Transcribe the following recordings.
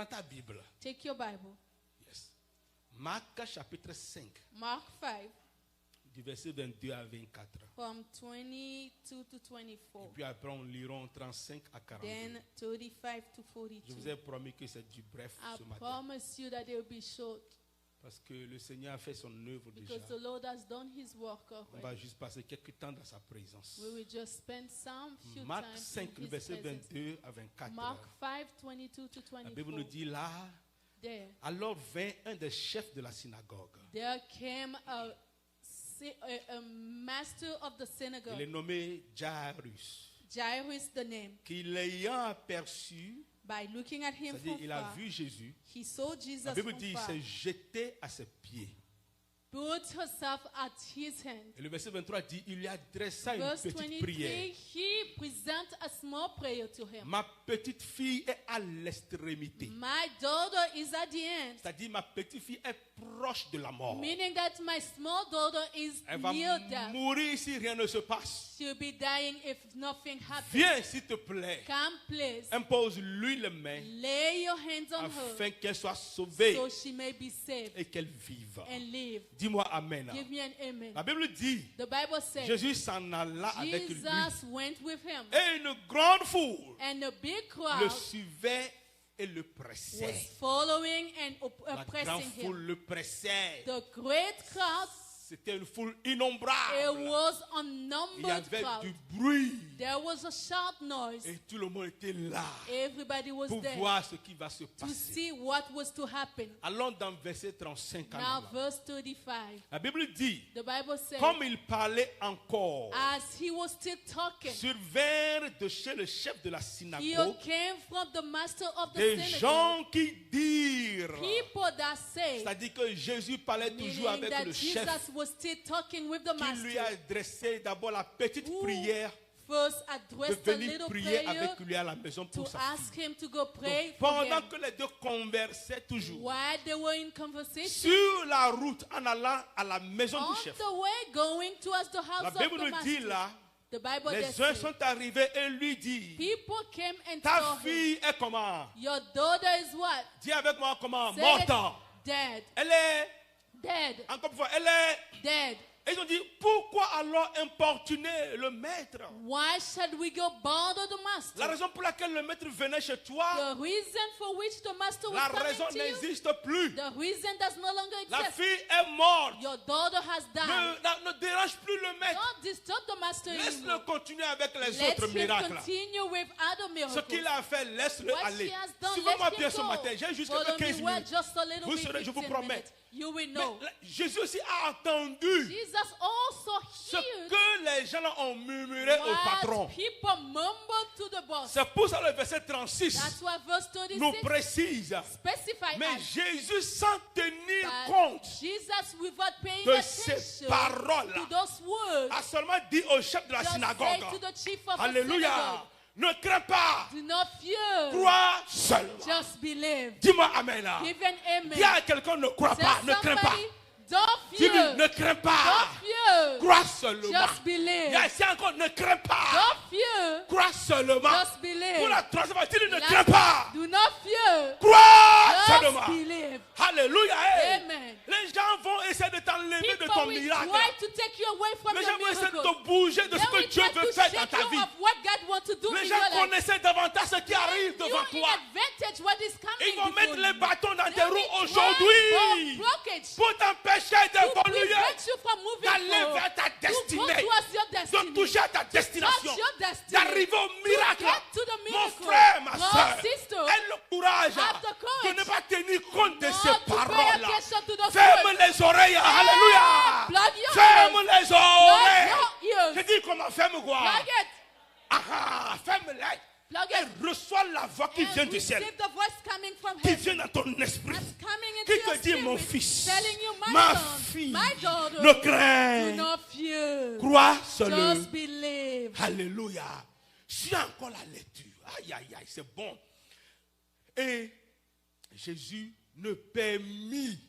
Prends ta Bible. Take your Bible. Yes. Marc chapitre 5, Mark 5, du verset 22 à 24. from 22 to Et 24. puis après, on lira 35 à 42. Then 35 to Je vous 42. ai promis que c'est du bref I ce matin. promise you that it will be short Parce que le Seigneur a fait son œuvre déjà. because the Lord has done his work On va already. juste passer quelques temps dans sa présence. We will just spend some few Marc time 5, in le his verset presence. 22 à 24. Mark 5, 22 to La Bible nous 24. dit là, There. alors vint un des chefs de la synagogue. There came a master of the Il est synagogue. nommé Jairus. Jairus the name. Qui l'ayant aperçu, By looking at him c'est-à-dire from il a far, vu Jésus, he saw la Jesus Bible from dit il far, s'est jeté à ses pieds. put herself at his hand. Et le verset 23 dit, il lui adressa une Verse petite 23, prière. he present a small prayer to him. Ma petite fille est à l'extrémité. My daughter is at the end, C'est-à-dire ma petite fille est proche de la mort. meaning that my small daughter is Elle va near death. mourir si rien ne se passe. She'll be dying if nothing happens. Viens s'il te plaît. Come, please. Impose-lui les mains Lay your hands on her afin qu'elle soit sauvée so she may be saved et qu'elle vive. and live. Dis-moi Amen. Give me an amen. La Bible dit, The Bible says Jésus s'en alla avec lui. Jesus went with him, Et une grande foule and a big le crowd suivait et le was pressait. following and La grande oppressing foule him. le pressait. The great crowd, C'était une foule it innombrable. was Il y unnumbered avait crowd. du bruit. There was a shout noise. Et tout le monde était là Everybody was pour there voir ce qui va se to passer. see what was to happen. Allons dans verset 35. Now, verse 35. La Bible dit, The Bible says, comme il parlait encore, as he was still talking, survinrent de chez le chef de la here synagogue came from the master of the des synagogue gens qui dirent, people that say, c'est-à-dire que Jésus parlait toujours meaning avec that le Jesus chef was still talking with the qui lui a master, adressé d'abord la petite who prière first de addressed a venir little prier prayer avec lui à la maison to pour sa ask fille. him to go pray Donc, for pendant him. que les deux conversaient toujours, While they were in conversation, sur la route en allant à la maison on du chef, the way going towards the la house of Bible the nous dit master, là, the Bible les there uns says, sont arrivés et lui disent, people came and ta told him, fille est comment? your daughter is what? Dis avec moi comment? Say Morte. it. Dead. Elle est, Dead. encore une fois, elle est. Dead. Et ils ont dit, pourquoi alors importuner le maître? Why should we go bother the master? La raison pour laquelle le maître venait chez toi, The reason for which the master was la coming raison to you, n'existe plus. the reason does no longer La exist. fille est morte. Your daughter has died. Ne dérange plus le maître. Don't disturb the master Laisse-le anymore. continuer avec les Let autres him miracles. continue with other Ce miracles. qu'il a fait, laisse-le What aller. he has done, Suivez-moi let bien him ce go. matin. J'ai juste Follow quelques 15 me well, minutes. just a little Vous bit, saurez, je vous 15 promets. minutes. You will Mais know. Jésus aussi a entendu Jesus also ce heard que les gens ont murmuré au patron. what people mumbled to the boss. C'est pour ça le verset 36 That's why verse nous 36 précise. specify Mais us. Jésus, sans tenir But compte Jesus, without paying de ces attention paroles, to those words, a seulement dit au chef de la just say to synagogue, the chief of the Alléluia, synagogue, ne crains pas, do not fear, crois seulement. just believe. Dis-moi Amen. Give an amen. Dis à quelqu'un, ne crois Tell pas, ne crains pas. somebody, don't Dis-lui, fear, ne crains pas, don't fear, crois seulement. just believe. Il y a ici encore, ne crains pas, Don't fear, crois seulement. just Pour believe. la troisième fois, dis-lui, ne Last crains pas, Do not fear, crois just seulement. believe. Alléluia. Hey. Amen. Les gens vont essayer de t'enlever de People ton will miracle. try to take you away from Les your gens vont essayer de miracle. te bouger de They ce que will Dieu try veut to faire dans shake ta you vie. of what God wants to do Les in gens your life. connaissaient davantage ce qui arrive You devant in toi. advantage what is coming Ils vont before mettre les you. bâtons dans They tes roues will aujourd'hui try blockage pour t'empêcher to d'évoluer, prevent you from moving d'aller forward, vers ta to go destinée, towards your de destiny, toucher à ta destination, touch your destiny, d'arriver au miracle. get to the Mon miracle. frère, ma Brother, soeur, sister, aie le courage have the courage de ne pas tenir compte de not ces to pay paroles. attention to those Ferme words. les oreilles, alléluia. Plug your Ferme ears. les Plug oreilles. your ears. Je dis comment, ferme quoi? Plug it. Ah, ferme-les. Plug it. Et reçois la voix qui vient And du ciel, receive the voice coming from qui heaven. vient dans ton esprit, That's coming into qui your te dit, mon spirit, fils, telling you, ma son, fille, my daughter, ne do crains, not fear. crois seulement. Just believe. Alléluia. Suis encore la lecture. Aïe, aïe, aïe, c'est bon. Et Jésus ne permit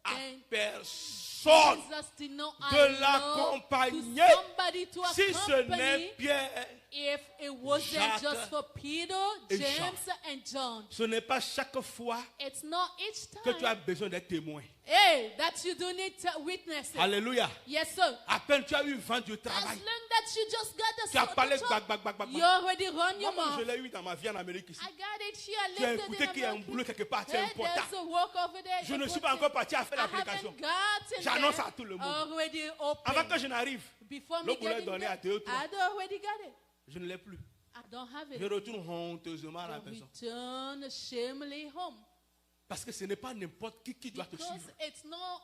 à then personne Jesus did not de allow l'accompagner to somebody to si ce accompany n'est Pierre. if it wasn't Jacques just for Peter, et James, and John. Ce n'est pas chaque fois It's not each que tu as time, besoin d'être témoin. hey, that you do need witnesses. Alléluia. Yes, sir. À peine tu as eu vent du As travail. long that you just got the Tu as parlé job, bac, bac, bac, bac, you bac. already run your Moi, je mouth. l'ai eu dans ma vie en Amérique ici. I got it here. I Tu as lived écouté it qu'il y a un in boulot quelque part, c'est Hey, important. there's a work over there. Je ne suis important. pas encore parti à faire I l'application. haven't gotten J'annonce there. à tout le monde. Already open. Avant que je n'arrive, Before le me boulot est getting donné à there, 2 ou 3. I'd already got it. Je ne l'ai plus. I don't have Je it. retourne honteusement à la I maison. return shamefully home. Parce que ce n'est pas n'importe qui doit te Because suivre. it's not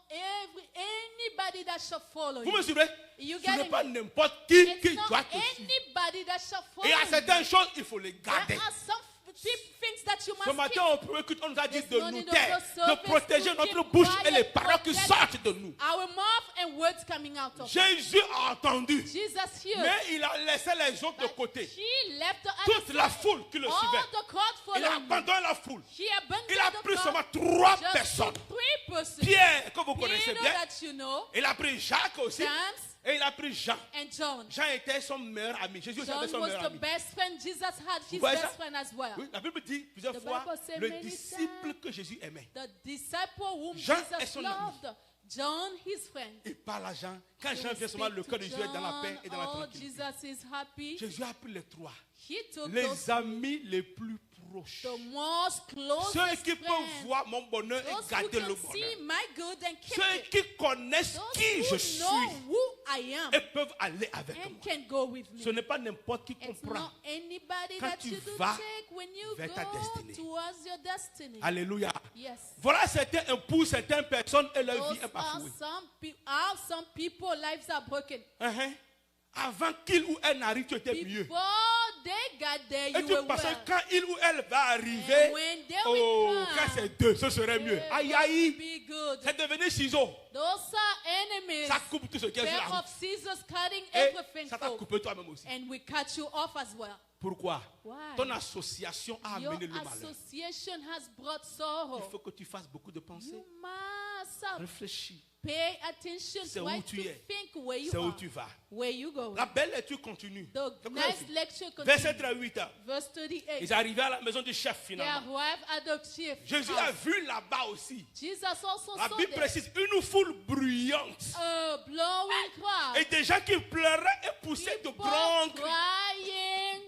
anybody that shall follow Vous you. me suivez? You Ce n'est get pas it? n'importe qui It's doit not te suivre. anybody that shall follow Et il y a you. certaines choses, il faut les garder. There are some things that you Ce must matin, keep. au premier culte, on nous a dit There's de no nous need of taire, the de service protéger to notre keep bouche et quiet, les paroles qui protect sortent de nous. Our mouth and words coming out of Jésus a entendu, Jesus here. mais il a laissé les autres de côté. He left the Toute other la side. foule qui le All suivait. the crowd Il a following him. abandonné la foule. He abandoned Il a the pris crowd. seulement 3 Just personnes. took 3 persons. Pierre, que vous connaissez Peter bien. that you know, Il a pris Jacques aussi. James Et il a pris Jean. and John. Jean était son meilleur ami. Jésus aussi avait John son was meilleur the ami. best friend. Jesus had his voyez best ça? friend as well. Oui, la Bible dit plusieurs The fois Bible says le many disciple times. que Jésus aimait. The disciple whom Jean est Jesus son ami. loved, John, his friend. Il parle à Jean. Quand He Jean will vient seulement, speak le to cœur de Jésus est dans la paix John. et dans la Oh, tranquillité. Jesus is happy. Jésus a pris les 3. He took Les those, amis les plus proches. the most Ceux closest qui peuvent friends. voir mon bonheur et Those who garder le can bonheur. see my good and keep Ceux it. qui connaissent Those qui je who suis know who I am et peuvent aller avec and moi. can go with me. Ce n'est pas n'importe qui It's comprend. not anybody Quand that tu you do vas take when you vers ta go destinée. towards your destiny. Alléluia. Yes. Voilà certains époux, certaines personnes et leur Those vie est are bafouée. how some people lives are broken. Avant qu'il ou elle n'arrive, tu étais mieux. Before they got there, Et you tu were penses well. que quand il ou elle va arriver, And when they will oh, come, quand c'est 2, ce serait mieux. Aïe aïe, be good. c'est devenu ciseaux. Those are enemies. Ça coupe tout ce qui est sur la Pair route. of scissors cutting Et everything ça t'a forth. coupé toi-même aussi. And we cut you off as well. Pourquoi? Why? Ton association a Your amené le malheur. association has brought Il sorrow. faut que tu fasses beaucoup de pensées. You must Réfléchis. pay attention C'est to où why tu to es. think where you C'est où are, tu vas. where you go. La belle lecture continue. The C'est quoi next ici? lecture Verset continues. 38. Verse 38. Ils arrivaient à la maison du chef They finalement. arrived at the chief Jésus a house. vu là-bas aussi. Jesus also La saw Bible there précise une foule bruyante. a blowing crowd. Et des gens qui pleuraient et poussaient de People grands cris. crying,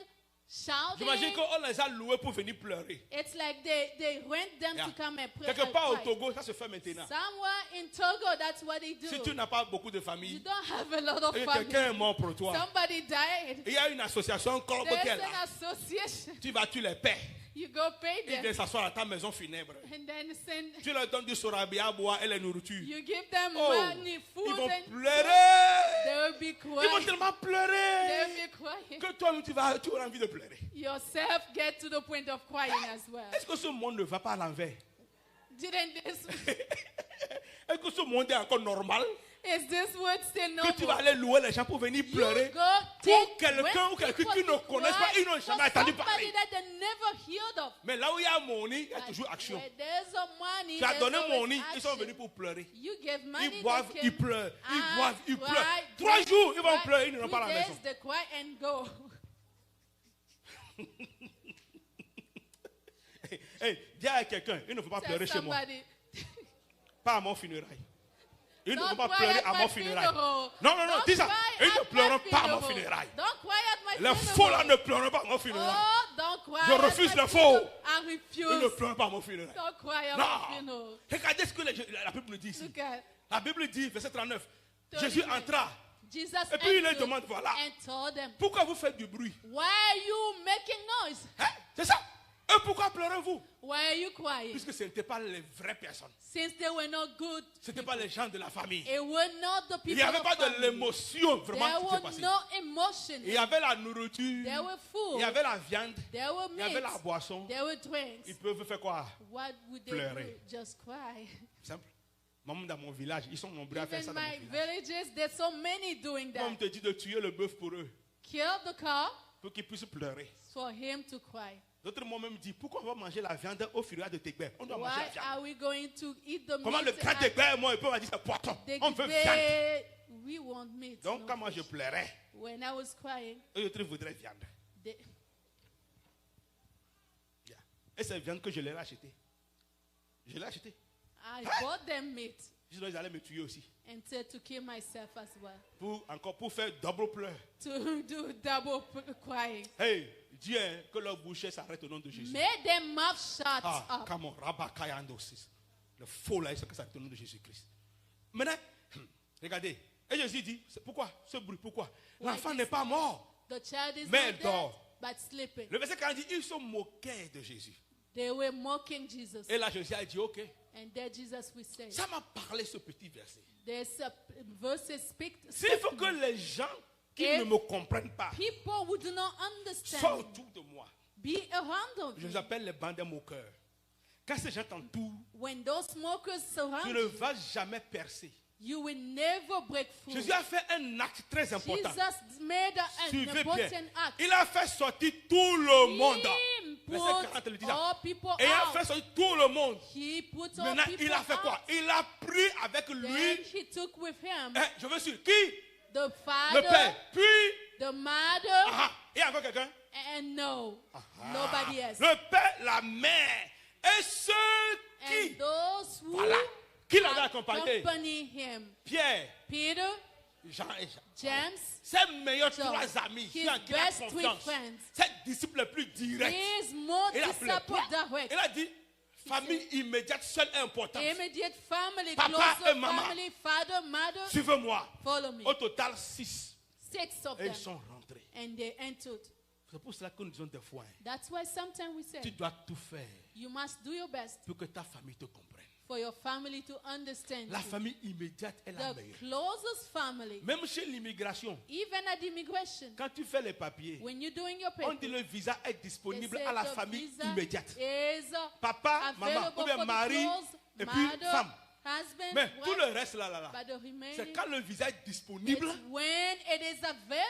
J'imagine shouting. qu'on les a loués pour venir pleurer. It's like they rent them Yeah. to come and pray. Quelque part au cry. Togo, ça se fait maintenant. Somewhere in Togo, that's what they do. Si tu n'as pas beaucoup de You famille, don't have a lot of et family. quelqu'un est mort pour toi, Somebody died. il y a une association, un club qui est There's là. an association. Tu vas, tu les paies. You go pay Ils viennent them. s'asseoir à ta maison funèbre. And then send, Tu leur donnes du sorabia à boire et les nourritures. you give them Oh, money, food, ils vont and pleurer. they will be Ils vont crying. tellement They pleurer will be crying. que toi-même tu auras envie de pleurer. Yourself get to the point of crying as well. Est-ce que ce monde ne va pas à l'envers? Didn't this, Est-ce que ce monde est encore normal? is this word still Que tu vas normal? aller louer les gens pour venir You pleurer go pour take quelqu'un ou when quelqu'un people qui ne to connaissent pas, cry ils n'ont for jamais entendu somebody parler. that they never heard of. Mais là où il y a money, il y a toujours action. Where there's a money, Tu as there's donné always money, ils sont action. venus pour pleurer. You give money, Ils boivent, they ils came. pleurent. Ils Ah, boivent, ils cry, pleurent. drink, 3 jours, ils vont cry. pleurer, ils n'iront pas à la 3 days, maison. they cry and go. Hey, dis à quelqu'un, il ne faut pas Tell pleurer chez moi. somebody, Pas à mon funérail. Ils ne don't vont pas cry pleurer at à my mon funérail. funeral. Non, non, non, Don't dis ça. cry Ils ne at pleureront my pas à mon funeral. funérail. Don't cry at my Les funeral. faux là ne pleureront pas à mon funérail. Oh, don't cry Je at refuse my les faux. funeral. I Ils ne refuse. pleurent pas à mon funérail. Don't cry at my Non. funeral. Regardez ce que la Bible nous dit ici. Look at La Bible dit, verset 39, 39. Jésus entra. Jesus Et puis il leur entered demande, voilà, and told them, pourquoi vous faites du bruit? why are you making noise? Hein? C'est ça. Et pourquoi pleurez-vous? Why are you crying? Puisque ce n'étaient pas les vraies personnes. Since they were not good, Ce n'étaient pas les gens de la famille. it were not the Il people n'y avait of pas de family. l'émotion There vraiment qui s'est were passée. no emotion. Il y avait la nourriture, There were il food. y avait la viande, There were il y avait la meat. boisson. There were drinks. Ils peuvent faire quoi? What would they Pleurer. do? Just cry. Simple. Même dans mon village, ils sont nombreux à faire ça Even dans mon my village. villages, there's so many doing Moi, on that. te dit de tuer le bœuf pour eux, Kill the cow pour qu'ils puissent pleurer. for him to cry. D'autres m'ont même dit, pourquoi on va manger la viande au furieux de Tegbé? On doit manger Why la viande. are we going to eat the Comment le meat grand at Tegbé et moi, on m'a dit c'est poisson. On veut viande. Degbe? We want meat. Donc no quand moi je fish. pleurais, When I was crying, eux autres voudraient viande. they, Yeah. Et cette viande que je leur ai achetée. Je l'ai achetée. I bought them meat Je dis, ils allaient me tuer aussi. and said to kill myself as well. Pour faire double pleur. To do double crying. Hey, Dieu, que leur bouche s'arrête au nom de Jésus. Made their mouth shut Ah, up. come on, Rabakayandosis. Le faux là, c'est que ça s'arrête au nom de Jésus-Christ. Maintenant, regardez. Et Jésus dit, c'est pourquoi ce bruit, pourquoi? L'enfant n'est pas mort. The child is Mais not dead, dort. but sleeping. Le verset 40 dit, ils se moquaient de Jésus. They were mocking Jesus. Et là, Jésus a dit, ok. And there Jesus will say, Ça m'a parlé ce petit verset. there's a verses speak. S'il faut que les gens qui If ne me comprennent pas People who do not soient understand autour de moi, be around of je you. les appelle les bandits moqueurs. Quand ces gens t'entourent, When those smokers surround tu ne you, vas jamais percer. you will never break through. Jésus a fait un acte très important. Jesus made an Suivez bien. important act. Il a fait sortir tout le monde. He Verset 40 le put dit ça. all people Et il a fait out. sortir tout le monde. He put all Maintenant, people il a fait out. quoi? Il a pris avec Then lui, he took with him je veux sur qui? the Le father, Père. Puis, the mother, et encore quelqu'un? and nobody else. Le Père, la mère. Et ceux qui, And those who voilà, qui l'avaient accompagné? accompany him. Pierre, Peter, Jean et Jean. James, Ses meilleurs John, trois amis, his ceux en qui il a best three confiance. friends. Ses disciples les plus directs. his more Il a appelé disciple direct. Il a dit, famille immédiate, seule est importante. Immediate family, Papa closer et maman. family, father, mother, Suivez-moi. follow me. Au total, 6. 6 of Et them. ils sont rentrés. And they entered. C'est pour cela que nous disons des fois, That's why sometimes we say, tu dois tout faire you must do your best pour que ta famille te comprenne. for your family to understand La you. famille immédiate est la The meilleure. closest family, Même chez l'immigration, even at immigration, quand tu fais les papiers, when you're doing your on paper, dit le visa est they disponible say à la the famille visa immédiate. is Papa, maman, available ou bien for the mari, close, et puis mother, femme. husband, Mais tout wife, le reste là, but the c'est remaining, quand le visa est disponible it's when it is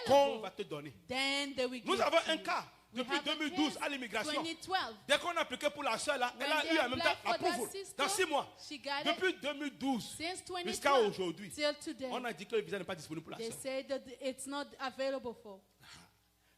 qu'on va available, te donner. then they will Nous give avons to un you. cas We depuis have a 2012 case, à l'immigration. 2012. Dès qu'on a appliqué pour la soeur là, elle When a they eu en même temps applied for that approval. sister, Dans 6 mois. she got it. Depuis 2012 Since jusqu'à 2012 aujourd'hui, till today, on a dit que le visa n'est pas disponible pour la they soeur. say that it's not available for.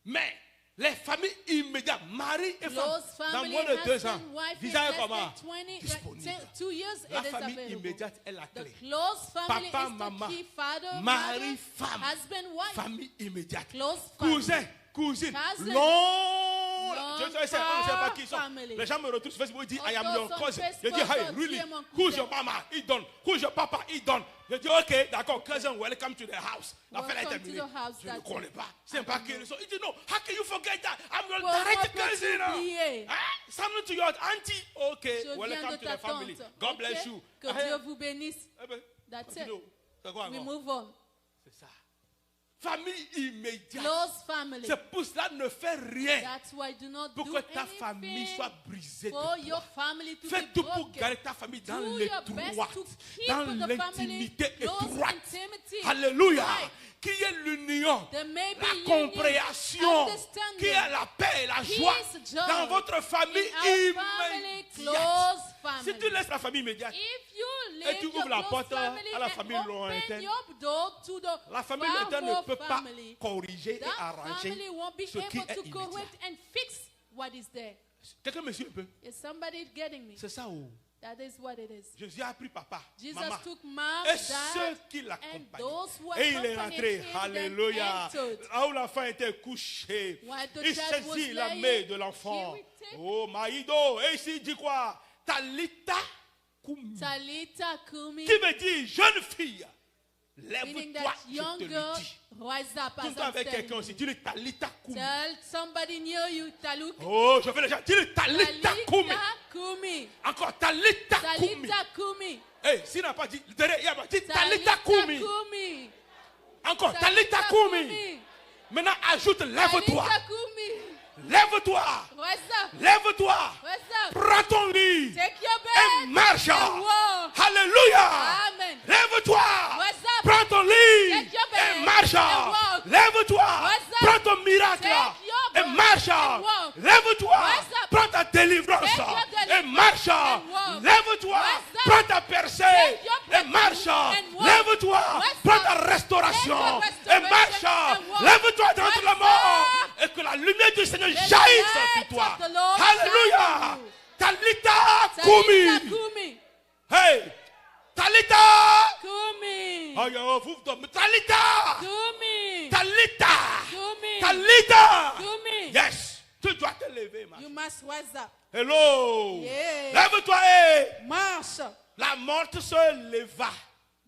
Mais les familles immédiates, mari et femme, Close dans family, moins de 2 ans, husband, wife, in visa est less comment? than 20, Disponible. 2 years, La it is famille available. immédiate est la The clé. close family Papa, is maman, the key. Father, mari, mother, femme, husband, wife, famille immédiate. close family. Cousin, cousine, Cousin. long. Long Je ne sais pas qui ils sont. family. Les gens me retrouvent sur Facebook, ils disent, I am Although your some cousin. Je dis, Facebook hey, are really? dear mon Who's cousin. your mama? Il donne. Who's your papa? Il donne. Je dis, ok, d'accord, cousin, welcome to the house. L'affaire est Welcome to terminée. the house, Je ne that's connais it. pas. C'est pas qui ils sont. Il dit, no, how can you forget that? I'm your Comment direct peux-tu cousin. oublier? Hein? Something to your auntie. Ok, Je viens welcome de to ta the family. tante. God Ok? bless you. Que Ah, Dieu vous bénisse. eh ben, That's continue. it. C'est quoi We encore? move on. C'est ça. Famille immédiate. Close family. C'est pour cela, ne fais rien That's why do not pour do que ta famille anything soit brisée de for toi. your family to Fais be tout pour broken. garder ta famille dans Do your best l'étroite, to keep dans the family l'intimité close étroite. intimity. Alléluia. Right. Qui est l'union, There may be la union, compréhension, understanding, qui est la paix et la joie peace, joy dans votre famille in our family, immédiate. close Si family. tu laisses la famille immédiate, If you et tu leave ouvres your la close porte family à la and famille open lointaine, your door to the la famille far lointaine ne more peut pas family, corriger et that arranger family won't be ce qui able est to immédiat. correct and fix what is there. Quelqu'un me suit un peu? Is somebody getting me? C'est ça où That is what it is. Jésus a pris papa, Jesus maman, took mom, et dad, ceux qui and l'accompagnaient. those who Et il est accompanied rentré, him, alléluia. then entered. Là où l'enfant était couché, While the il child was saisit la laying, main de l'enfant. he will take- Oh, Maïdo. Et ici, il dit quoi? Talita Kumi. Talita Kumi, Qui veut dire jeune fille? meaning Lève-toi, that je young te le girl, dis. rise up Tout as le temps I'm avec quelqu'un telling aussi. you. Dis-le Talita Kumi. Tell somebody near you, Taluk, Oh, je fais les gens. Dis-le Talita Kumi. Talita Kumi. Encore Talita Kumi. Talita Kumi. Hey, s'il n'a pas dit, derrière, il a pas dit Talita Kumi. Kumi. Encore Talita Kumi. Maintenant, ajoute, lève-toi. Talita Kumi. Lève-toi. Rise up. Lève-toi. Rise up. Prends ton lit. Take your Et bed. marche. And walk. Alléluia. Amen. Lève-toi. Rise up. Prends ton lit. Take your bed Et marche. and walk. Lève-toi. Rise up. Prends ton miracle. Take your Et bed marche. and walk. Lève-toi. Rise up. Prends ta percée et marche. Lève-toi. Prends ta restauration et marche. Lève-toi d'entre la mort. Et que la lumière du Seigneur jaillisse sur toi. Alléluia. Talita Kumi. Hey. Talita. Kumi. Oh, vous dormez. Talita. Kumi. Talita. Kumi. Talita. Kumi. Yes. Tu dois te lever, ma. You must rise up. Hello. Yeah. Lève-toi et Marche. la morte se leva.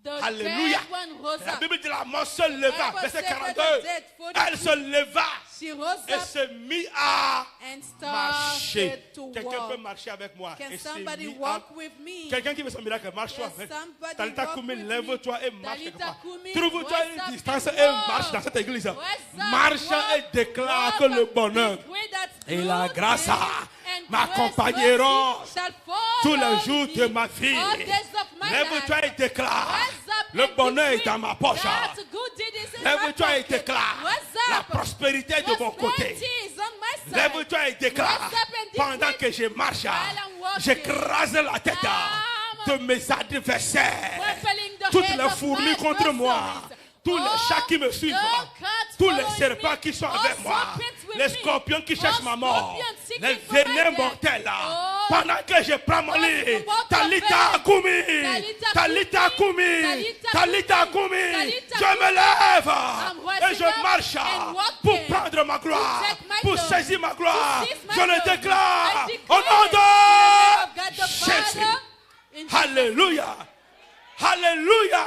The Alléluia. dead one rose La up. Bible dit la mort se leva. Bible Verset said that 42. the dead Elle se leva She rose et up se mit à and marcher. started to Quelqu'un peut walk. marcher avec moi. Can Et se somebody mit à- walk with me? Quelqu'un qui veut son miracle, marche-toi. Can somebody Talita walk Kumi, with lève-toi me? et marche quelque Talita part. Kumi, Trouve-toi rise une up distance and et walk. marche dans cette église. Rise up, Marche walk, et déclare que walk, le bonheur decree that et la good grâce things and m'accompagneront grace, mercy shall follow tous les jours me de ma vie. all days of my Lève-toi life. et déclare. Rise up Le and bonheur est decree dans ma poche. that good deed is in my Lève-toi et pocket. déclare. Rise La up. prospérité est de mon côté. Prosperity is on my side. Lève-toi et déclare. Rise up and Pendant decree que je marche, while I'm walking. j'écrase la tête de mes adversaires. Trampling the Toutes heads les of fourmis my contre moi. adversaries. Tous les chats qui me suivent. Tous les serpents qui sont avec moi. Les scorpions qui cherchent ma mort. Les venins mortels là. Pendant que je prends mon lit. Talita Kumi. Talita Kumi. Talita Kumi. Je me lève. Et je marche pour prendre ma gloire. Pour saisir ma gloire. Je le déclare. Au nom de Jésus. Alléluia. Alléluia.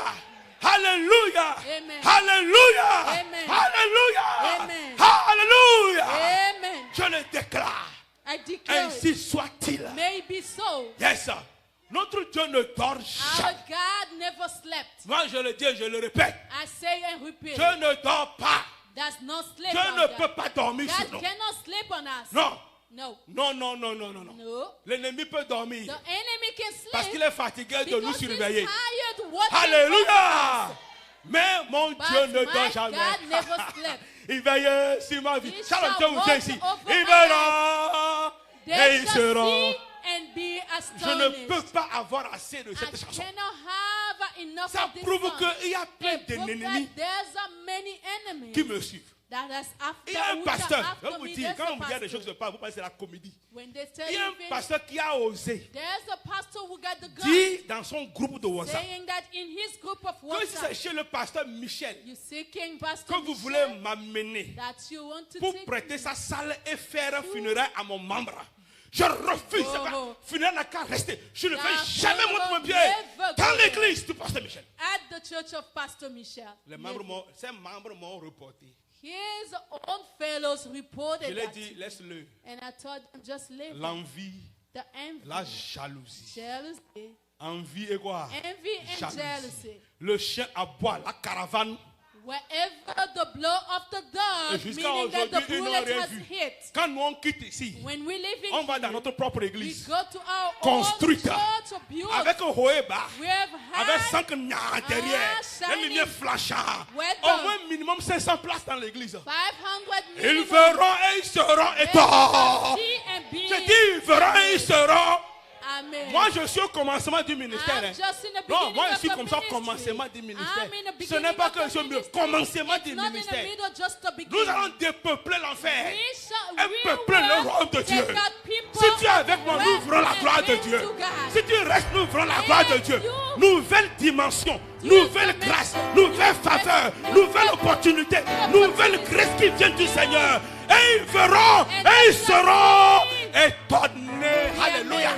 Alléluia. Amen. Alléluia. Amen. Alléluia. Amen. Alléluia. Amen. Je le déclare. I declare Ainsi it. soit-il. May be so. Yes. Notre Dieu ne dort Our jamais. God never slept. Moi je le dis et je le répète. I say and repeat. Je ne dors pas. Does not sleep Je on ne God. peux pas dormir sur God nous. cannot sleep on us. Non. No. Non, non, non, non, non, non. No. L'ennemi peut The dormir enemy can sleep parce qu'il est fatigué de nous because he's surveiller. tired watching Alléluia. over us. Mais mon But Dieu ne my dort jamais. God never slept. Il veille sur ma vie. He Shalom, shall Dieu vous dit watch ici. over Il my verra et They il shall sera. see and be Je ne peux astonished. pas avoir assez de I cette chanson. cannot have enough Ça of this prouve song. qu'il y a plein It proves d'ennemis that there's a many enemies qui me suivent. that is after, Il y a un which are pasteur. after Je vous me. dis, There's quand a on vous dit des pastor. choses de pas, vous pensez que c'est la comédie. When they tell Il y a you un things, pasteur qui a osé there's a pastor who got the gun dire dans son groupe de WhatsApp saying that in his group of que si c'est WhatsApp, chez le pasteur Michel you seeking Pastor que vous voulez Michel, m'amener that you want to pour take prêter me. sa salle et faire un funérail à mon membre. Je refuse. Oh. Funérail n'a qu'à rester. Je ne That vais jamais monter mon pied never dans go l'église du pasteur Michel. At the church of Pastor Michel. Ces membres m'ont reporté. His own fellows Je reported lui ai that. dit, laisse-le. And I told them, just leave it. L'envie, The envy, la jalousie. jealousy, Envie et quoi? envy and Jalousie. jealousy. Le chien aboie, la caravane. Wherever the blow of the Et dog, jusqu'à meaning that the aujourd'hui, ils n'ont bullet rien has vu. hit. Quand nous on quitte ici, When we live in on va dans here, notre propre we église, go to our construite, own church built. avec un hoeba, We have avec had 5 gnas derrière, shining les lumières flashantes, weather. au moins minimum 500 places dans l'église. 500 Ils minimum. verront et ils seront étonnés. See and be. Je dis, ils verront et ils seront. Amen. Moi, je suis au commencement du ministère. I'm hein. just in the Non, beginning moi, je of suis the comme ça au ministry. commencement du ministère. I'm in the Ce n'est beginning pas of que the je suis au ministry. commencement du It's not in the ministère. middle, just the Nous beginning. allons dépeupler l'enfer. We Et peupler le royaume de Dieu. take out people Si tu es avec moi, nous where ouvrons la gloire de and Dieu. to God. Si tu restes, nous ouvrons la gloire de Dieu. you- Nouvelle dimension, You nouvelle commit- grâce, nouvelle faveur, nouvelle opportunité, nouvelle grâce qui vient du Seigneur. Et ils verront, et ils seront étonnés. Alléluia.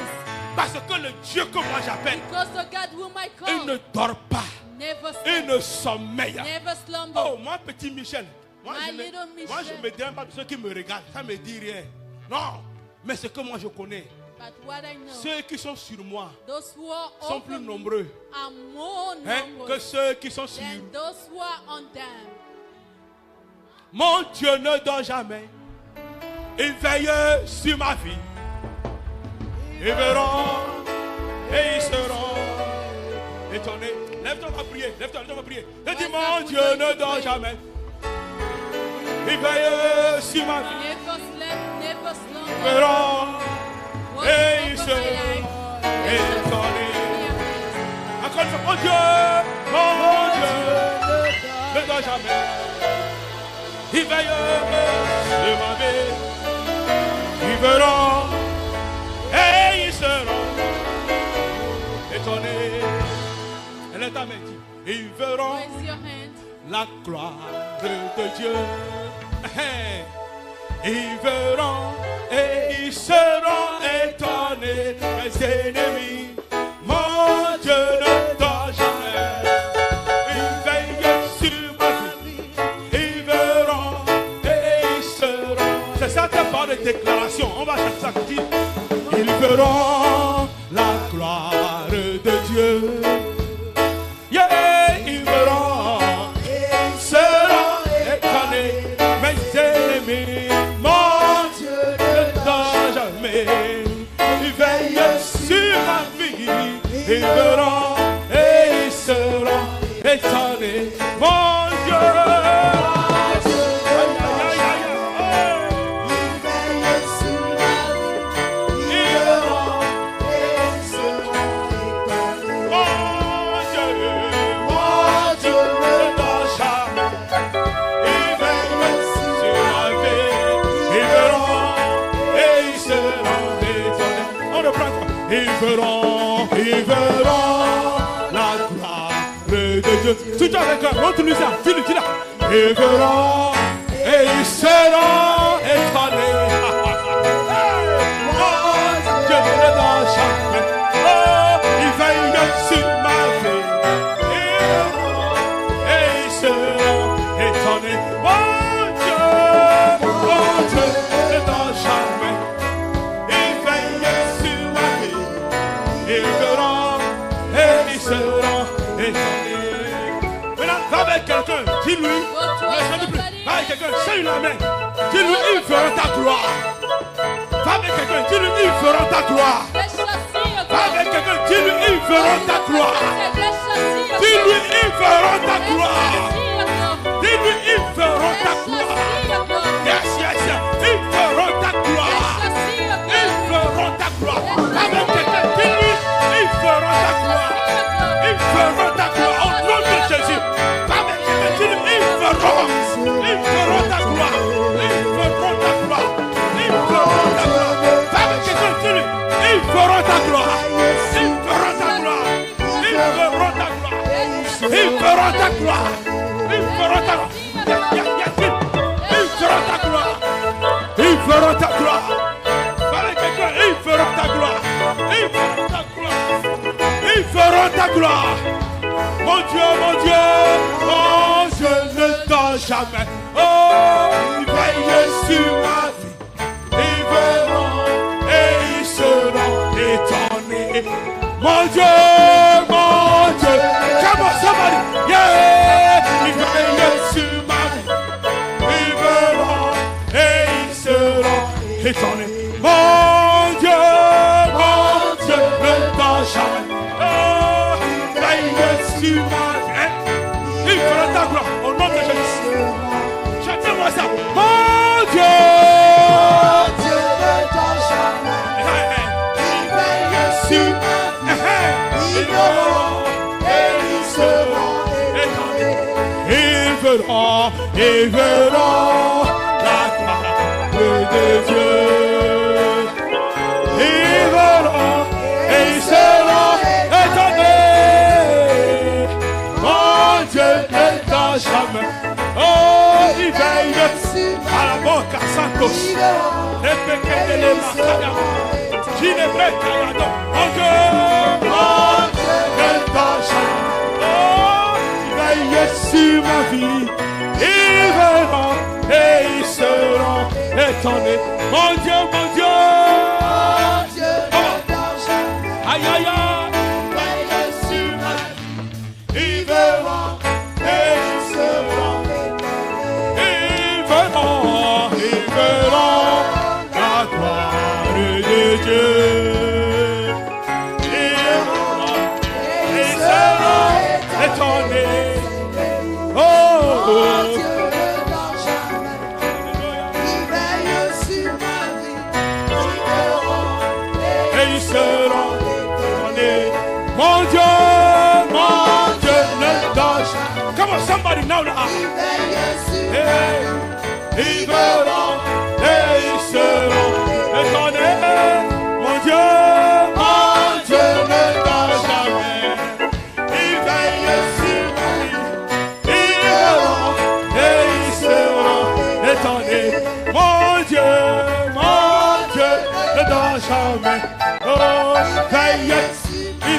Parce que le Dieu que moi j'appelle, Because the God whom I il call ne dort pas, never il sleeps, ne sommeille. never slumber. Oh, moi, petit Michel, moi, My je me, little Michel. moi, je me dis pas de ceux qui me regardent, ça ne me dit rien. Non, mais ce que moi je connais, But what I know, ceux qui sont sur moi those who are sont over plus me nombreux are more hein, que numerous ceux qui sont sur. than those who are on them. Mon Dieu ne dort jamais. Il veille sur ma vie. Ils verront et ils seront étonnés. Lève-toi, on va prier. Lève-toi, on va prier. Je dis, mon Dieu ne dort jamais. Il veille sur ma vie. Never slept, never Ils slumber. verront Watch et ils over my seront life. étonnés. Mon Dieu, ne dort jamais. Il veille sur ma vie. Ils verront et ils seront étonnés. Elle est ta main dit. Ils verront la gloire de Dieu. Ils verront et ils seront étonnés. Mes ennemis, mon Dieu ne dort jamais. Il veille sur ma vie. Ils verront et ils seront. C'est ça qui parle de déclaration. On va chercher ça qui dit. Ils verront la gloire de Dieu. Yeah, ils verront et ils seront étonnés. Mes ennemis, mon Dieu ne dort jamais. Ils veillent sur ma vie. Ils verront et ils seront étonnés. Mon Dieu. Ils verront la gloire de Dieu. Tu dis avec eux, montre-lui ça, dis-lui, dis-là. Ils verront et ils seront étonnés. Oh, Dieu ne dort jamais. Oh, il veille sur ma vie. Ils verront et ils seront étonnés. Oh Dieu ne dort jamais. Il veille sur ma vie. Ils verront et ils seront étonnés. Maintenant, va avec quelqu'un, dis-lui, ne chante plus. Va avec quelqu'un, serre la main. Dis-lui, ils feront ta gloire. Va avec quelqu'un, dis-lui, ils feront ta gloire. Va avec quelqu'un, dis-lui, ils feront ta gloire. Dis-lui, ils feront ta gloire. Dis-lui, ils feront ta gloire. Yes, yes, yes. Ils feront ta gloire. Ils feront ta gloire. Avec quelqu'un, dis-lui, ils feront ta gloire. Ils feront ta gloire au nom de Jésus. Avec quelqu'un, dis-lui, ils feront ta gloire. Ils feront ta gloire. Ils feront ta gloire. Avec quelqu'un, dis-lui, ils feront ta gloire. Ils feront ta gloire. Ils feront ta gloire. Ils feront ta gloire. Ils feront ta gloire. Ils feront ta gloire. Ils feront ta gloire. Avec quelqu'un, ils feront ta gloire. Ils feront ta gloire. Ils feront ta gloire. Mon Dieu, ne dort jamais. Oh, ils veillent sur ma vie. Ils verront et ils seront étonnés. Mon Dieu. Come on, somebody. Yeah. Ils veillent sur ma vie. Ils verront et ils seront étonnés. Mon Dieu, ne dort jamais. Oh, veille sur ma vie. Il fera ta gloire au nom de Jésus. Chantez-moi ça. Mon Dieu, ne dort jamais. Il veille sur ma vie. Ils verront et ils seront étonnés. Ils verront la gloire de Dieu. Ils verront et ils seront étonnés. Mon Dieu ne dort jamais. Oh, il veille à la boca santos. Répétez les macayas. Qui ne brèche à la mon Dieu ne dort jamais. Oh, il veille sur ma vie. Ils verront et ils seront étonnés. Mon Dieu, mon Dieu. Aïe, aïe, aïe. Veille sur ma vie. Ils verront et ils seront étonnés. Ils verront la gloire de Dieu. Ils verront et ils seront étonnés. Oh, Dieu ne dort jamais. Il veille sur ma vie. Ils verront et ils seront étonnés. Mon Dieu,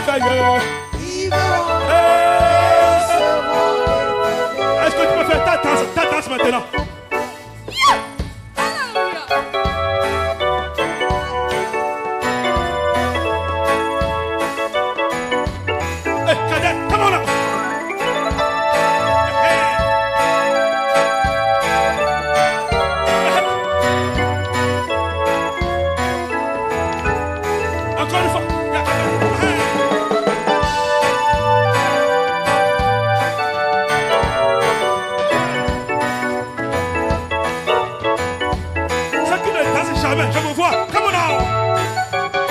merveilleux. Est-ce que tu peux faire ta danse maintenant? Je me vois. Come on now.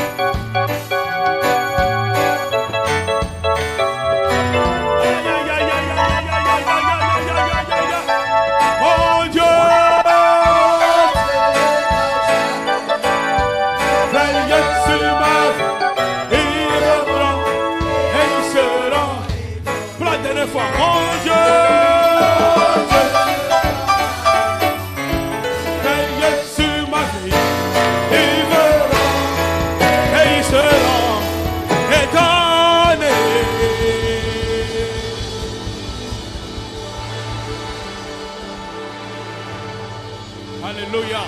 Mon Dieu. Veille sur ma vie. Il reprend et il se rend. Pour la dernière fois. Mon Dieu. Alléluia.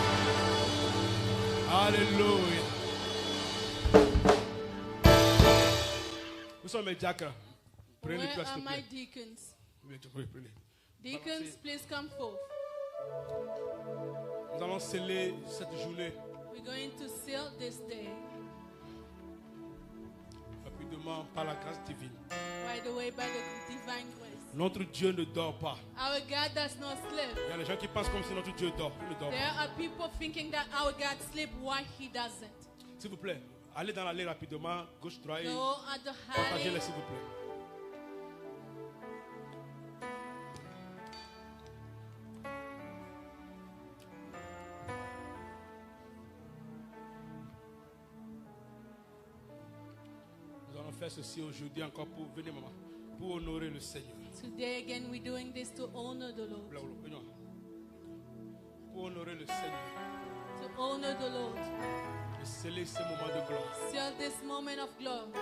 Alléluia. Où sont mes diacres? Where are my deacons? Deacons, please come forth. Nous allons sceller cette journée. We're going to seal this day. Rapidement par la grâce divine. By the way, by the divine grace. Notre Dieu ne dort pas. Our God does not sleep. Il y a des gens qui pensent comme si notre Dieu dort. Il ne dort There pas. are people thinking that our God sleeps while He doesn't. S'il vous plaît, allez dans l'allée rapidement, gauche, droite, et Go at the partagez-les alley. s'il vous plaît. Nous allons faire ceci aujourd'hui encore pour venir, maman, pour honorer le Seigneur. Today again we're doing this to honor the Lord. Pour honorer le Seigneur. To honor the Lord. Et sceller ce moment de gloire. Seal this moment of glory.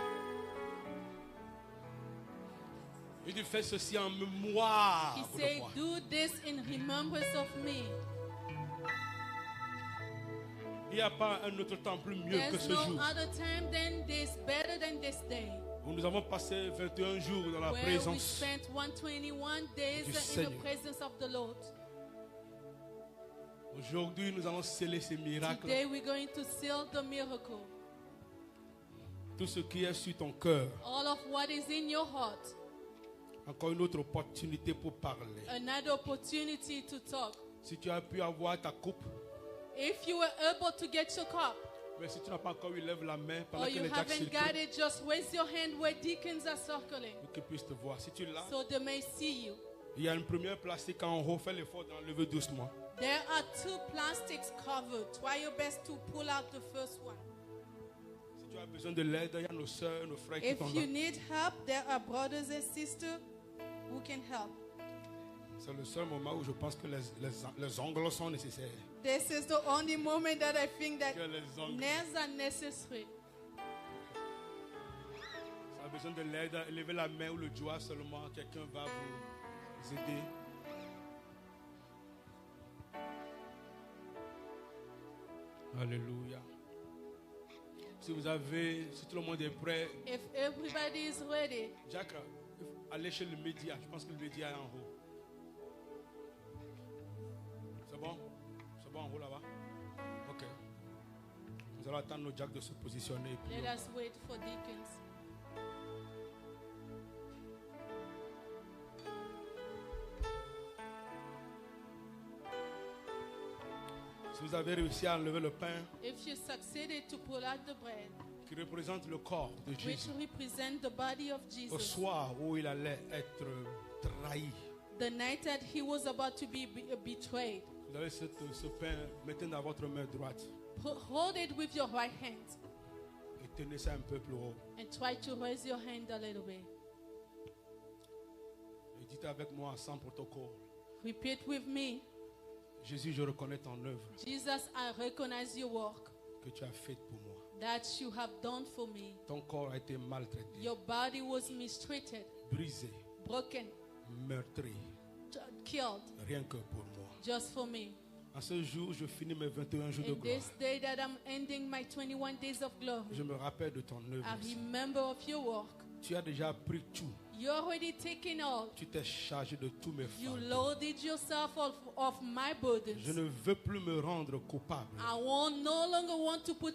Il dit fais ceci en mémoire He de said, moi. do this in remembrance of me. Il n'y a pas un autre temps plus mieux que There's ce no jour. other time than this, better than this day. Où nous avons passé 21 jours dans la Where we présence. spent 121 days du in the Seigneur. presence of the Lord. Aujourd'hui, nous allons sceller ces miracles. Today we're going to seal the miracle. Tout ce qui est sur ton cœur. All of what is in your heart. Encore une autre opportunité pour parler. Another opportunity to talk. Si tu as pu avoir ta coupe, If you were able to get your cup, mais si tu n'as pas encore eu, lève la main pendant or que you les diacres haven't got circulent it, just raise your hand where deacons are circling pour qu'ils puissent te voir. Si tu l'as, so they may see you. il y a une première plastique en haut. Fais l'effort d'enlever doucement. There are two plastics covered. Try your best to pull out the first one. Si tu as besoin de l'aide, il y a nos soeurs, nos frères qui If sont you là. need help, there are brothers and sisters who can help. C'est le seul moment où je pense que les ongles sont nécessaires. This is the only moment that I think that Que les ongles. nails are necessary. Si tu as besoin de l'aide, levez la main ou le doigt seulement. Quelqu'un va vous aider. Alléluia. Si tout le monde est prêt, If everybody is ready, Jacques, allez chez le média. Je pense que le média est en haut. C'est bon? C'est bon en haut là-bas? Ok. Nous allons attendre nos Jacques de se positionner. Et puis let us wait for deacons. si vous avez réussi à enlever le pain If you succeeded to pull out the bread, qui représente le corps de which Jésus, represent the body of au Jesus, soir où il allait être trahi, the night that he was about to be betrayed, vous avez ce pain, mettez dans votre main droite hold it with your right hand et tenez ça un peu plus haut. and try to raise your hand a little bit. Et dites avec moi sans protocole: Repeat with me. Jésus, je reconnais ton œuvre Jesus, I recognize your work que tu as faite pour moi. that you have done for me. Ton corps a été maltraité, Your body was mistreated, brisé, broken, meurtri, killed, rien que pour moi. just for me. En ce jour, je finis mes 21 jours de In gloire. this day that I'm ending my 21 days of glory, Je me rappelle de ton œuvre. I remember of your work. Tu as déjà pris tout. You already taken all. Tu t'es chargé de tous mes You fardeaux. loaded yourself of my burdens. Je ne veux plus me rendre coupable No longer want to put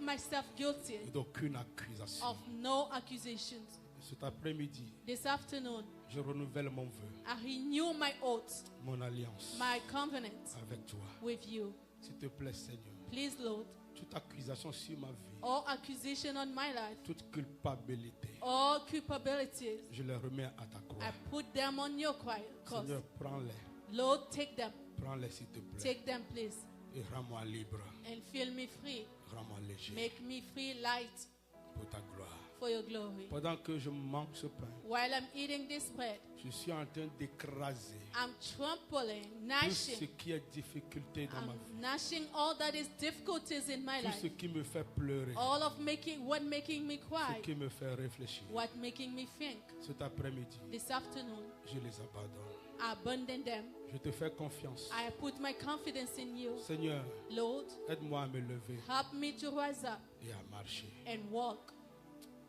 myself guilty d'aucune accusation. of no accusations. Cet après-midi, This afternoon, je renouvelle mon vœu, I renew my oath, mon alliance my covenant avec toi. with you. S'il te plaît, Seigneur, Please, Lord, toute accusation sur ma vie, all accusation on my life, toute culpabilité, all culpabilities, je les remets à ta I croix. put them on your cross. Seigneur, prends-les. Lord, take them. Prends-les, s'il te plaît. Take them, please, Et rends-moi libre. and feel me free. Rends-moi léger Make me free, light, pour ta gloire. for your glory. Pendant que je mange ce pain, While I'm eating this bread, je suis en train d'écraser I'm trampling, tout ce gnashing, qui est difficulté dans ma I'm vie. gnashing all that is difficulties in my Tout ce life. qui me fait pleurer. All of what making me Ce cry, qui me fait réfléchir. what making me think. Cet après-midi, This afternoon, je les abandonne. I abandon them. Je te fais confiance. I put my confidence in you. Seigneur, Lord, aide-moi à me lever help me to rise up et à marcher. and walk.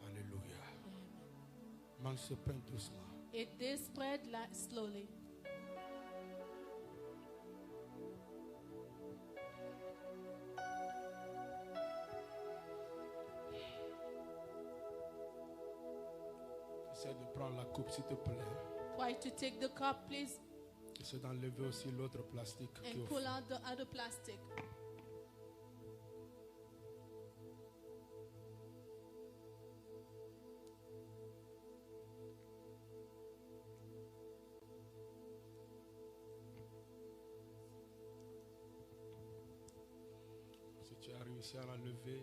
Alléluia. Mange ce pain doucement. Eat this bread slowly. Essaie de prendre la coupe, s'il te plaît. Try to take the cup, please, Essaie d'enlever aussi l'autre plastique qui est and au pull fond. out the other plastic. Si tu as réussi à l'enlever,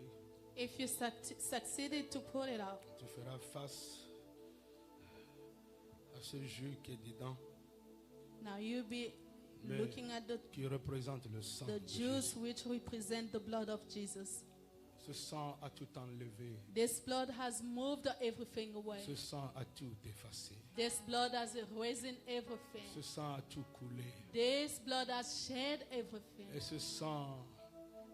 If you succeeded to pull it out, tu feras face à ce jus qui est dedans, now you'll be Mais- looking at qui représente le sang. the de juice Jésus. which represent the blood of Jesus. Ce sang a tout enlevé. This blood has moved everything away. Ce sang a tout effacé. This blood has erased everything. Ce sang a tout coulé. This blood has shed everything. Et ce sang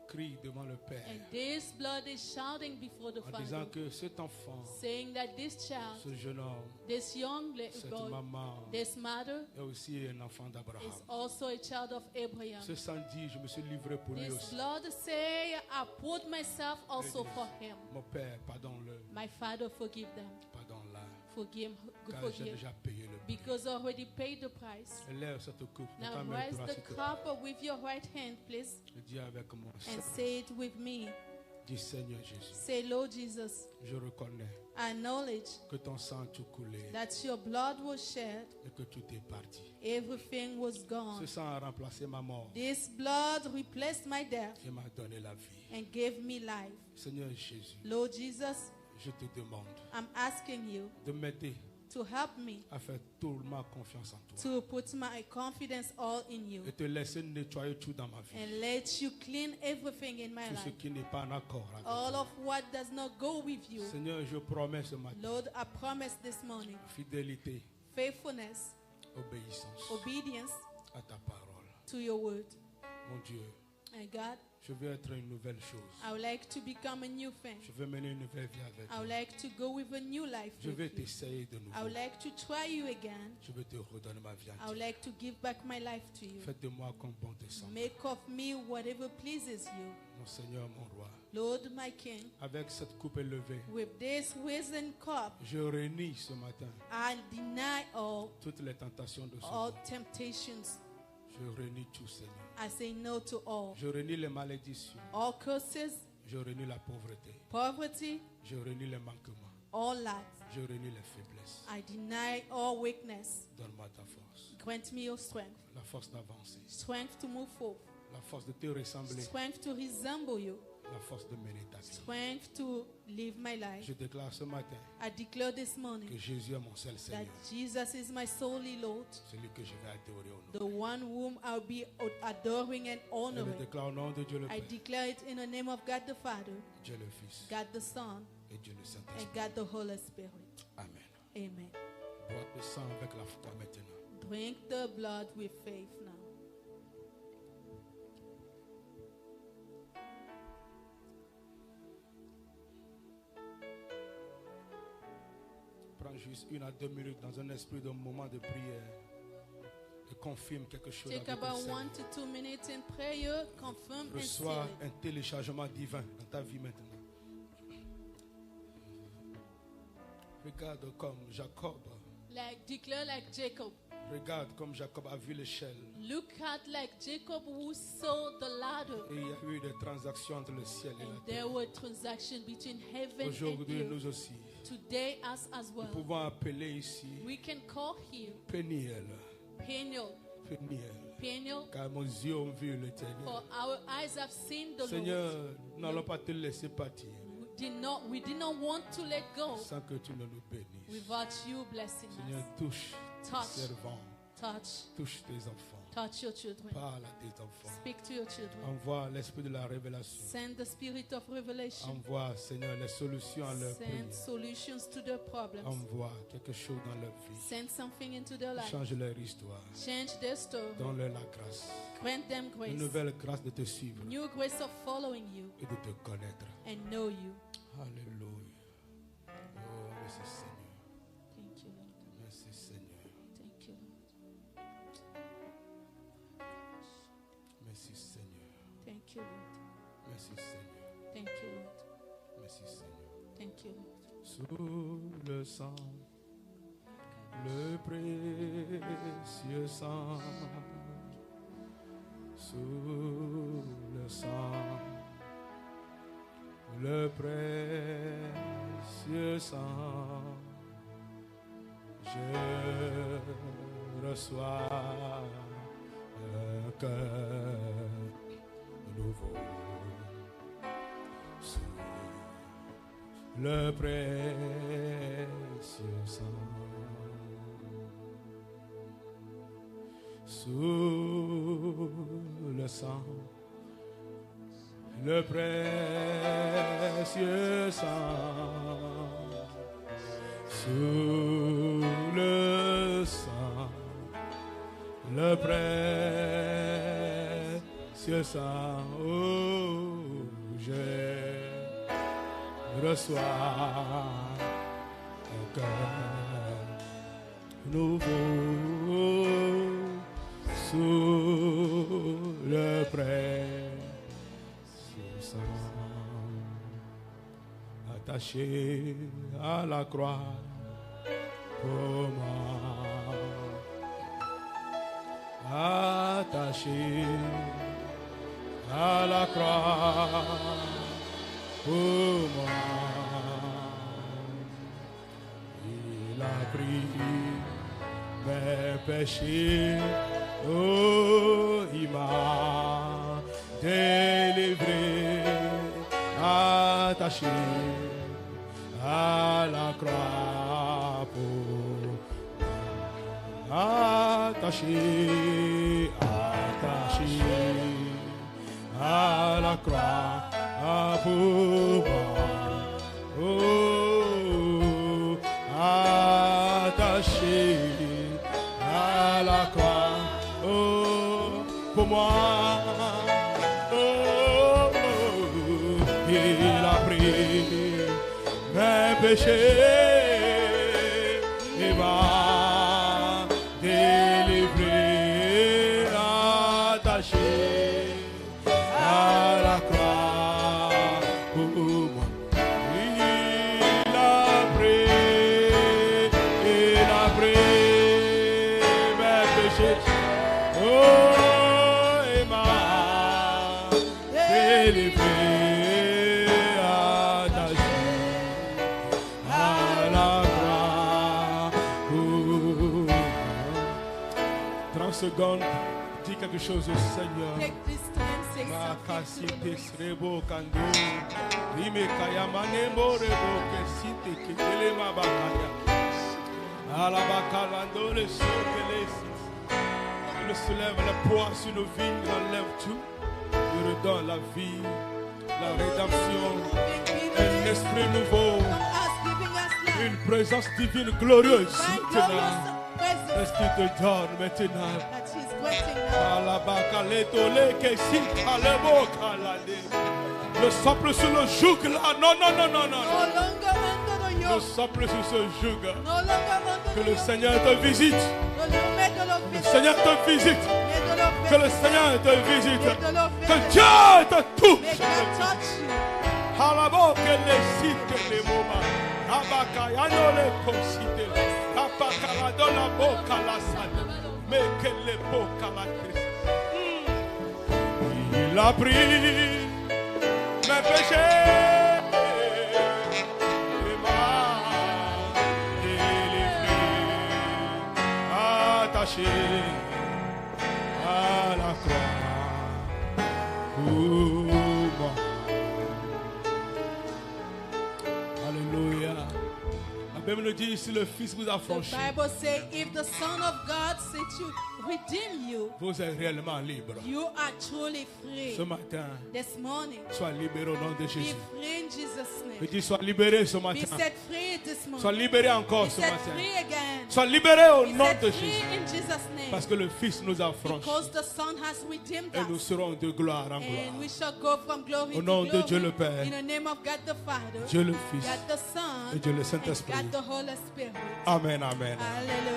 crie devant le Père And this blood is shouting before the en disant Father, que cet enfant, saying that this child, ce jeune homme, this young cette boy, maman this mother est aussi un enfant is d'Abraham. also a child of Abraham. Ce sang dit, je me suis livré pour lui This aussi. blood say, I put myself also for him. Mon Père, pardonne-le, My Father, forgive them. pardonne-la, Forgive, car j'ai forgive. déjà payé le prix. Because I already paid the price. Lève cette coupe de Now ta main raise droite, the s'il te plaît. cup with your right hand, please, Et dis avec moi, and say it with me. dis Seigneur Jésus, Say, Lord Jesus, je reconnais I acknowledge que ton sang a tout coulé that your blood was shed, et que tout est parti. everything was Ce gone. sang a remplacé ma mort This blood replaced my death et m'a donné la vie. and gave me life. Seigneur Jésus, Lord Jesus, je te demande I'm asking you de m'aider to help me à faire totalement confiance en toi to put my confidence all in you et te laisser nettoyer tout dans ma vie. and let you clean everything in my Tout ce life. qui n'est pas en accord avec All toi. of what does not go with you. Seigneur, je promets ce matin Lord, I promise this morning fidélité, faithfulness, obéissance obedience à ta parole. to your word. Mon Dieu, And God, je veux être une nouvelle chose. I would like to become a new thing. Je veux mener une nouvelle vie avec I toi. would like to go with a new life Je veux with you. t'essayer de I nouveau. would like to try you again. Je veux te redonner ma vie I would entière. like to give back my life to you. Faites de moi comme bon te semble. Make of me whatever pleases you. Mon Seigneur, mon roi. Lord, my King, Avec cette coupe élevée, with this risen cup, je réunis ce matin I deny toutes les tentations de ce all monde. temptations. Je réunis tout, Seigneur. I say no to all. Je réunis les malédictions. All curses, Je réunis la pauvreté. poverty, Je réunis les manquements. all lack. Je réunis les faiblesses. I deny all weakness. Donne-moi ta force. Grant me your strength. La force d'avancer. Strength to move forward. La force de te ressembler. Strength to resemble you. la force de mener ta vie. Strength to live my life. Je déclare ce matin I declare this morning que Jésus est mon seul that Seigneur, Jesus is my solely Lord, celui que je vais adorer au nom. the one whom I'll be adoring and Je le honoring. déclare au nom de Dieu le I Père, declare it in the name of God the Father, Dieu le Fils God the Son, et Dieu le and Saint-Esprit. God the Holy Spirit. Amen. Amen. Bois le sang avec la foi maintenant. Drink the blood with faith now. Prends juste 1 à 2 minutes dans un esprit de moment de prière et confirme quelque chose Take avec le about Seigneur. 1 to 2 minutes in prayer, confirm and Reçois seal it. un téléchargement divin dans ta vie maintenant. Regarde comme Jacob. Declare like Jacob. Regarde comme Jacob a vu l'échelle. Look at like Jacob who saw the ladder. Et il y a eu des transactions entre le ciel et la And terre. there were transactions between heaven and Aujourd'hui, earth. nous aussi, Today, us as nous well. pouvons appeler ici We can call here Peniel. Peniel. Peniel. Peniel. Car nos yeux ont vu l'Éternel. For our eyes have seen the Seigneur, Lord. nous n'allons pas te laisser partir We did not want to let go sans que tu ne nous bénisses. without you blessing Seigneur, us. touche Touch. tes servants, Touch. touche tes enfants, Touch your children. parle à tes enfants. Speak to your children. Envoie l'esprit de la révélation. Send the spirit of revelation. Envoie, Seigneur, les solutions à leurs Send prières. solutions to their problems. Envoie quelque chose dans leur vie. Send something into their life. Change leur histoire. Change their story. Donne-leur la grâce. Grant them Une grace. nouvelle grâce de te suivre New grace of following you et de te connaître. and know you. Alléluia. Oh, merci Seigneur. Thank you, Lord. Merci Seigneur. Thank you, Lord. Merci Seigneur. Thank you, Lord. Merci Seigneur. Thank you, Lord. Merci Seigneur. Thank you, Lord. Sous le sang, le précieux sang, sous le sang, le précieux sang, je reçois un cœur nouveau. Sous le précieux sang, sous le sang, le précieux sang, sous le sang, le précieux sang, oh, je reçois un cœur nouveau sous le précieux sang, attaché à la croix pour moi, attaché à la croix pour moi. Il a pris mes péchés, oh, il m'a délivré, attaché à la croix pour moi. Attaché, attaché à la croix pour moi. Oh, attaché à la croix, oh, pour moi. Oh, il a pris mes péchés, il m'a délivré, attaché à la croix pour moi. Il a pris mes péchés, oh, il m'a délivré, attaché à la croix pour moi. 30 secondes, dis quelque chose au Seigneur. Take this time, say something to the Lord. Il soulève le poids sur nos vies, il enlève tout, il redonne la vie, la rédemption, un esprit nouveau, une présence divine glorieuse maintenant. L'esprit te donne maintenant. Le sople sur le joug là, non. Le sople sur ce joug. Que le Seigneur te visite. Le Seigneur te visite. Que le Seigneur te visite. Que Dieu te touche. Halabo que les cites les moments. Abakayano les concite. Abakalado la boca la sana. Mais que les boca la triste. Il a pris mes péchés. À la croix pour moi. Alléluia. La Bible nous dit, si le Fils vous a franchi, the Bible says, if the Son of God set you, redeem you, vous êtes réellement libre. You are truly free. Ce matin, this morning, sois libéré au nom de Jésus. Be free in Jesus' name. Je dis, sois libéré ce matin. Be set free this morning. Sois libéré encore Be ce set matin. Free again. Sois libéré au Be nom set de free Jésus. in Jesus' name. Parce que le Fils nous a franchis. Because the Son has redeemed Et nous us. serons de gloire en gloire. And we shall go from glory Au to nom glory. de Dieu le Père, In the name of God the Father, Dieu le Fils God the Son, et Dieu le Saint-Esprit. and God the Holy Spirit. Amen, amen. Hallelujah.